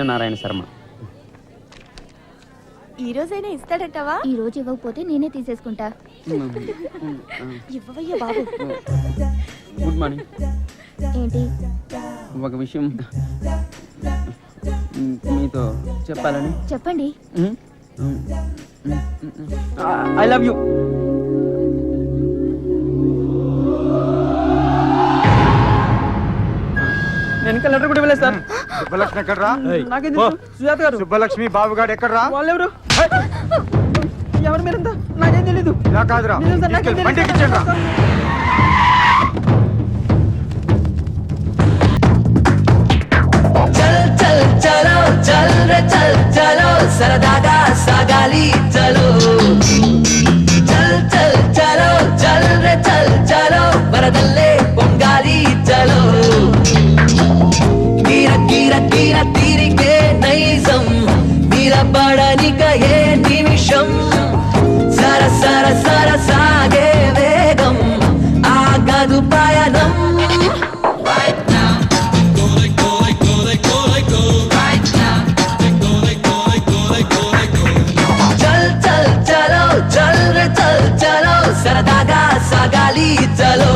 సూర్యనారాయణ శర్మ. ఈ రోజైనా ఇస్తాడంటావా? ఈ రోజు ఇవ్వకపోతే నేనే తీసేసుకుంటా. ఇవ్వవయ్యా బాబు. Good morning. ఏంటి? ఒక విషయం మీతో చెప్పాలని. చెప్పండి. I love you. నేను ఇంకా లెటర్ కూడా ఇవ్వలేదు సార్. సుబ్బలక్ష్మి ఎక్కడరా? నాకేం తెలుసు? సుజాత గారు. సుబ్బలక్ష్మి బాబుగాడు ఎక్కడరా? వాళ్ళెవరు? ఎవరు మీరంతా? నాకేం తెలీదు. ఇలా కాదురా, బండి ఎక్కించండి రా. చల్ చల్ చలో చల్ రే చల్ చలో సరదాగా సాగాలి చలో చల్ చల్ చలో చల్ రే చల్ చలో వరదల్లే పొంగాలి చలో గిర గిర గిర తీరికే నైజం నిలబడనిక ఏ నిమిషం సర సర సర సాగే వేగం ఆగదు పయనం సరదాగా సాగాలి చలో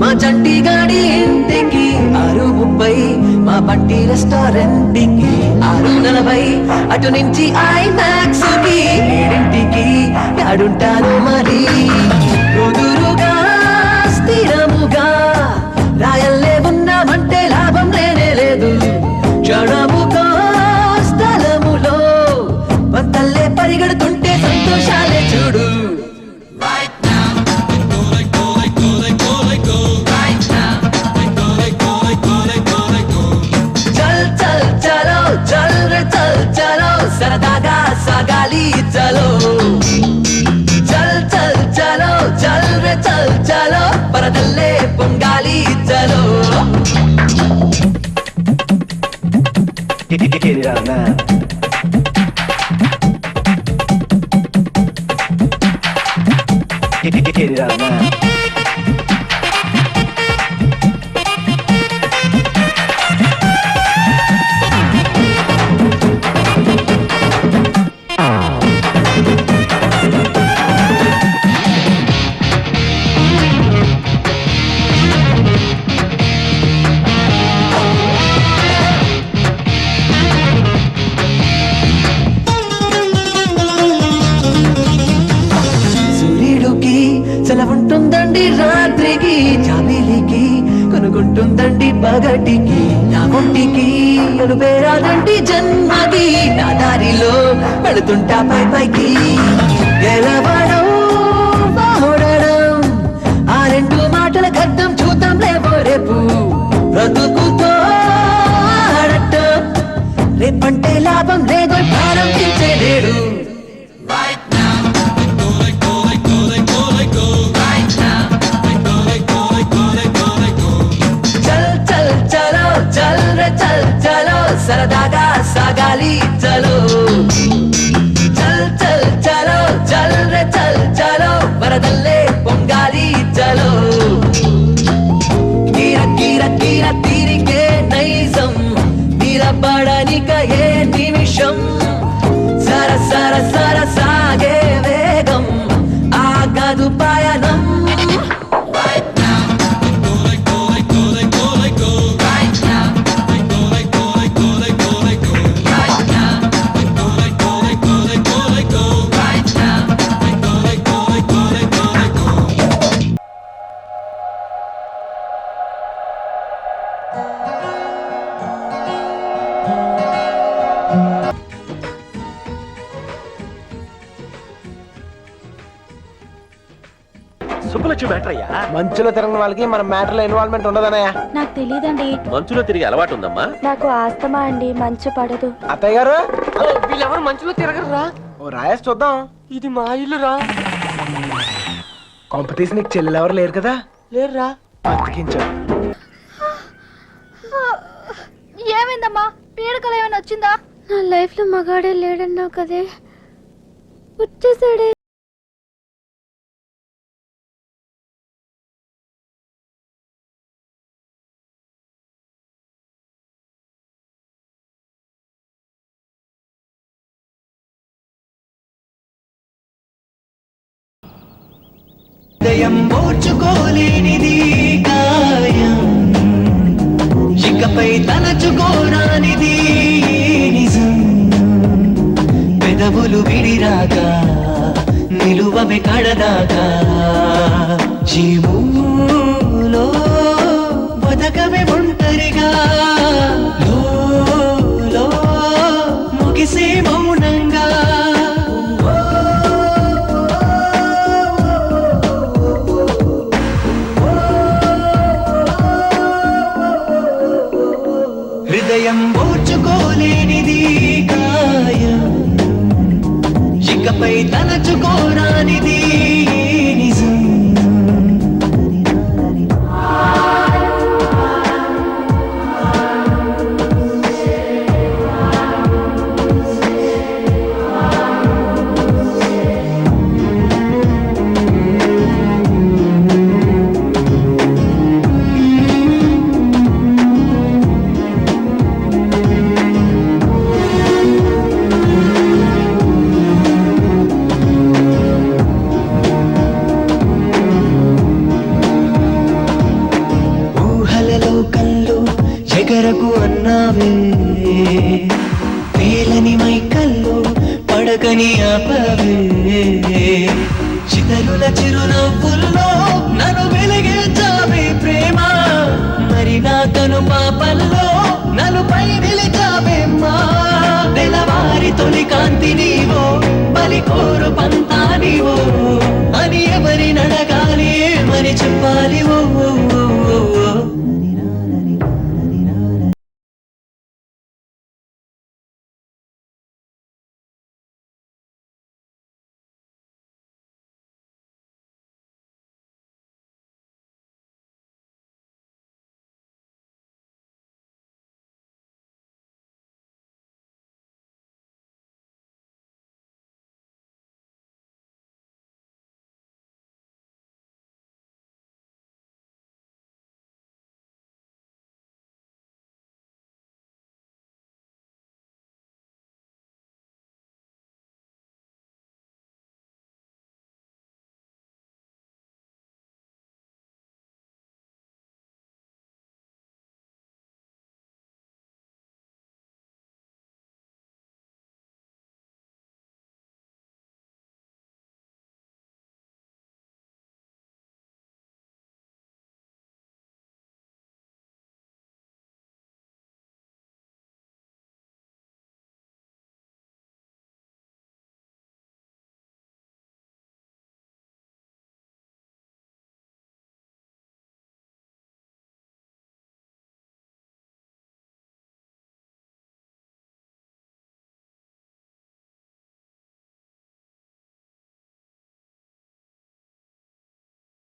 మా చంటి గాడి ఇంటికి 6:30 మా బంటి రెస్టారెంట్కి 6:40 అటు నుంచి ఐమాక్స్ కి 7ంటికి ఆడుంటాను మరి కుదురుగా స్థిరముగా రాయల్లే ఉన్నామంటే లాభం లేనే లేదు క్షణముగా స్థలములో పంతల్లే పరిగెడుతుంటే సంతోషాలే చూడు సరదాగా సాగాలి చలో చల్ చల్ చలో చల్ రే చల్ చలో పరదల్లే పొంగాలి చలో సెలవుంటుందండి రాత్రికి జాబిలికి కొనుక్కుంటుందండి పగటికి నా ఒంటికి అనుపేరాదండి జన్మకి నా దారిలో పెడుతుంటా పై పైకి గెలవడం ఓడడం ఆ రెండు మాటలకు అర్థం చూద్దాం లేవో రేపు బ్రతుకుతో ఆడటం రేపంటే లాభం లేదో ప్రారంభించే లేడు సరదాగా సాగాలి చలో చల్ చల్ చలో చల్ రే చల్ చలో వరదల్లే పొంగాలి చలో గిర గిర గిర తీరికే నైజం నిలబడనిక ఏ నిమిషం సర సర సర సాగే వేగం ఆగదు పయనం మంచు మ్యాటర్ అయ్యా. మంచులో తిరగని వాళ్ళకి మన మ్యాటర్ లో ఇన్వాల్వ్మెంట్ ఉండదన్నయ్య. నాకు తెలియదండి. మంచులో తిరిగి అలవాటు ఉందమ్మా. నాకు ఆస్తమా అండి, మంచు పడదు. అత్తయ్య గారు వీళ్ళెవరు మంచులో తిరగరురా. ఓ రాయేసి చూద్దాం. ఇది మా ఇల్లురా. కాంపిటీషన్ నీకు చెల్లెలు ఎవరు లేరు కదా? లేరురా. బతికించా. ఏమైందమ్మా? పీడకలు ఏమైనా వచ్చిందా? నా లైఫ్ లో మగాడే లేడన్నావు కదే, వచ్చేసాడే. హృదయం ఓర్చుకోలేనిది గాయం, ఇకపై తలచుకోరానిది నిజం. పెదవులు విడిరాగా నిలువమే కడదాకా, జీవులో బతకమే ఒంటరిగా, లో ముగిసే మౌనంగా. హృదయం ఓర్చుకోలేనిది గాయం, ఇకపై తలచుకోరానిది నిజం. ఎగరకు అన్నావే, పేలని మైకల్లో పడకని ఆపవే, చితరుల చిరునవ్వుల్లో నన్ను వెలిగించావే ప్రేమ. మరి నా కను పాపల్లో నలుపై నిలిచావేమ్మా. తెల్లవారి తొలి కాంతి నీవో, బలి కోరు పంతా నీవో.